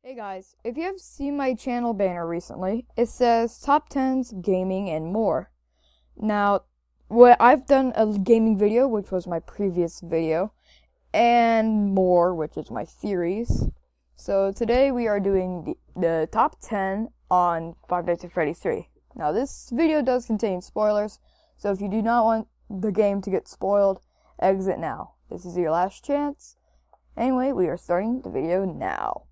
Hey guys, if you have seen my channel banner recently, it says Top 10's Gaming and More. Now, I've done a gaming video, which was my previous video, and more, which is my series. So today we are doing the top 10 on Five Nights at Freddy's 3. Now this video does contain spoilers, so if you do not want the game to get spoiled, exit now. This is your last chance. Anyway, we are starting the video now.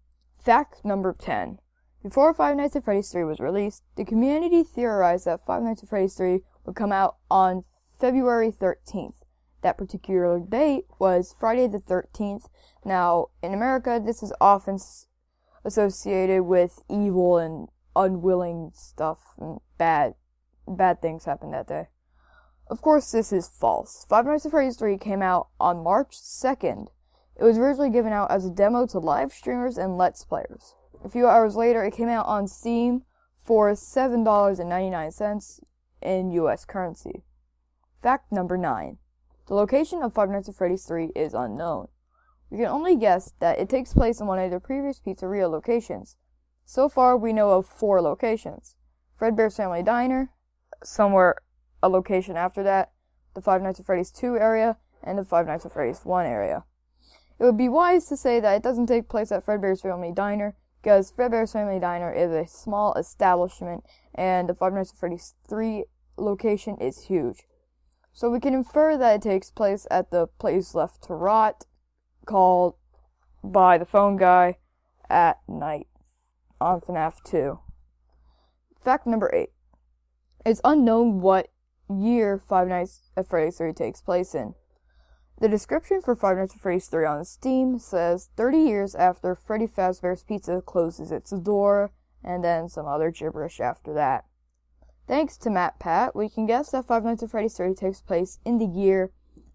Fact number 10. Before Five Nights at Freddy's 3 was released, the community theorized that Five Nights at Freddy's 3 would come out on February 13th. That particular date was Friday the 13th. Now, in America, this is often associated with evil and unwilling stuff, and bad things happen that day. Of course, this is false. Five Nights at Freddy's 3 came out on March 2nd. It was originally given out as a demo to live streamers and Let's Players. A few hours later, it came out on Steam for $7.99 in US currency. Fact number 9. The location of Five Nights at Freddy's 3 is unknown. We can only guess that it takes place in one of their previous pizzeria locations. So far, we know of 4 locations. Fredbear's Family Diner, somewhere a location after that, the Five Nights at Freddy's 2 area, and the Five Nights at Freddy's 1 area. It would be wise to say that it doesn't take place at Fredbear's Family Diner, because Fredbear's Family Diner is a small establishment, and the Five Nights at Freddy's 3 location is huge. So we can infer that it takes place at the place left to rot, called by the phone guy at night on FNAF 2. Fact number 8. It's unknown what year Five Nights at Freddy's 3 takes place in. The description for Five Nights at Freddy's 3 on Steam says 30 years after Freddy Fazbear's Pizza closes its door, and then some other gibberish after that. Thanks to MatPat, we can guess that Five Nights at Freddy's 3 takes place in the year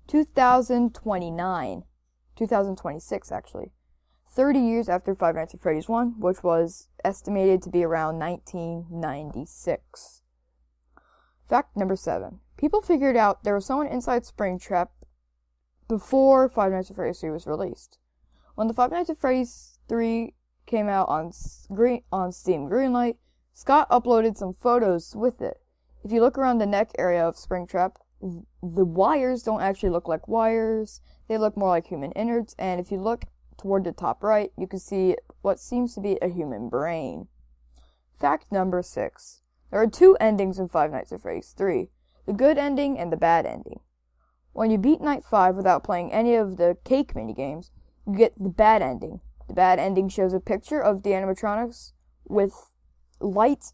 2026 actually. 30 years after Five Nights at Freddy's 1, which was estimated to be around 1996. Fact number 7. People figured out there was someone inside Springtrap before Five Nights at Freddy's 3 was released. When the Five Nights at Freddy's 3 came out on Steam Greenlight, Scott uploaded some photos with it. If you look around the neck area of Springtrap, the wires don't actually look like wires, they look more like human innards, and if you look toward the top right, you can see what seems to be a human brain. Fact number 6. There are 2 endings in Five Nights at Freddy's 3, the good ending and the bad ending. When you beat Night 5 without playing any of the cake minigames, you get the bad ending. The bad ending shows a picture of the animatronics with lights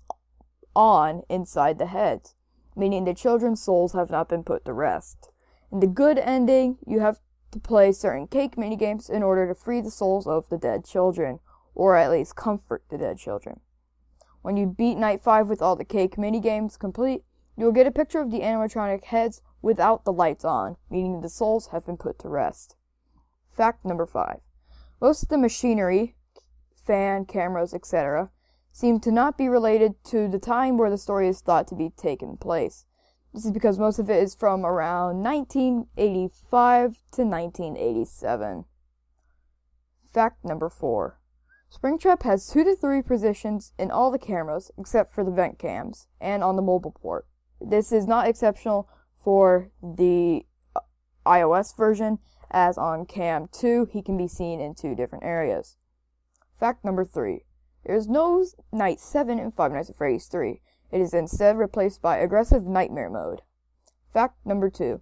on inside the heads, meaning the children's souls have not been put to rest. In the good ending, you have to play certain cake minigames in order to free the souls of the dead children, or at least comfort the dead children. When you beat Night 5 with all the cake minigames complete, you'll get a picture of the animatronic heads without the lights on, meaning the souls have been put to rest. Fact number 5. Most of the machinery, fan, cameras, etc., seem to not be related to the time where the story is thought to be taking place. This is because most of it is from around 1985 to 1987. Fact number 4. Springtrap has 2 to 3 positions in all the cameras, except for the vent cams, and on the mobile port. This is not exceptional for the iOS version, as on Cam 2, he can be seen in 2 different areas. Fact number 3. There is no Night 7 in Five Nights at Freddy's 3. It is instead replaced by Aggressive Nightmare Mode. Fact number 2.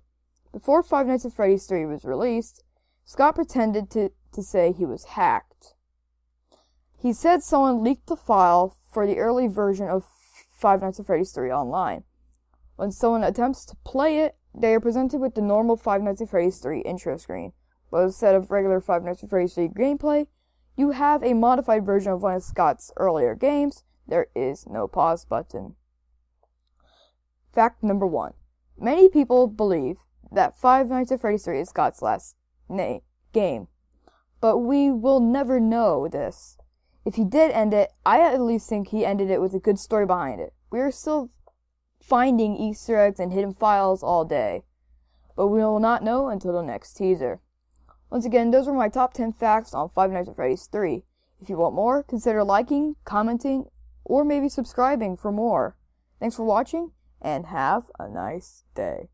Before Five Nights at Freddy's 3 was released, Scott pretended to say he was hacked. He said someone leaked the file for the early version of Five Nights at Freddy's 3 online. When someone attempts to play it, they are presented with the normal Five Nights at Freddy's 3 intro screen, but instead of regular Five Nights at Freddy's 3 gameplay, you have a modified version of one of Scott's earlier games. There is no pause button. Fact number 1. Many people believe that Five Nights at Freddy's 3 is Scott's last game, but we will never know this. If he did end it, I at least think he ended it with a good story behind it. We are still finding Easter eggs and hidden files all day, but we will not know until the next teaser. Once again, those were my top 10 facts on Five Nights at Freddy's 3. If you want more, consider liking, commenting, or maybe subscribing for more. Thanks for watching, and have a nice day.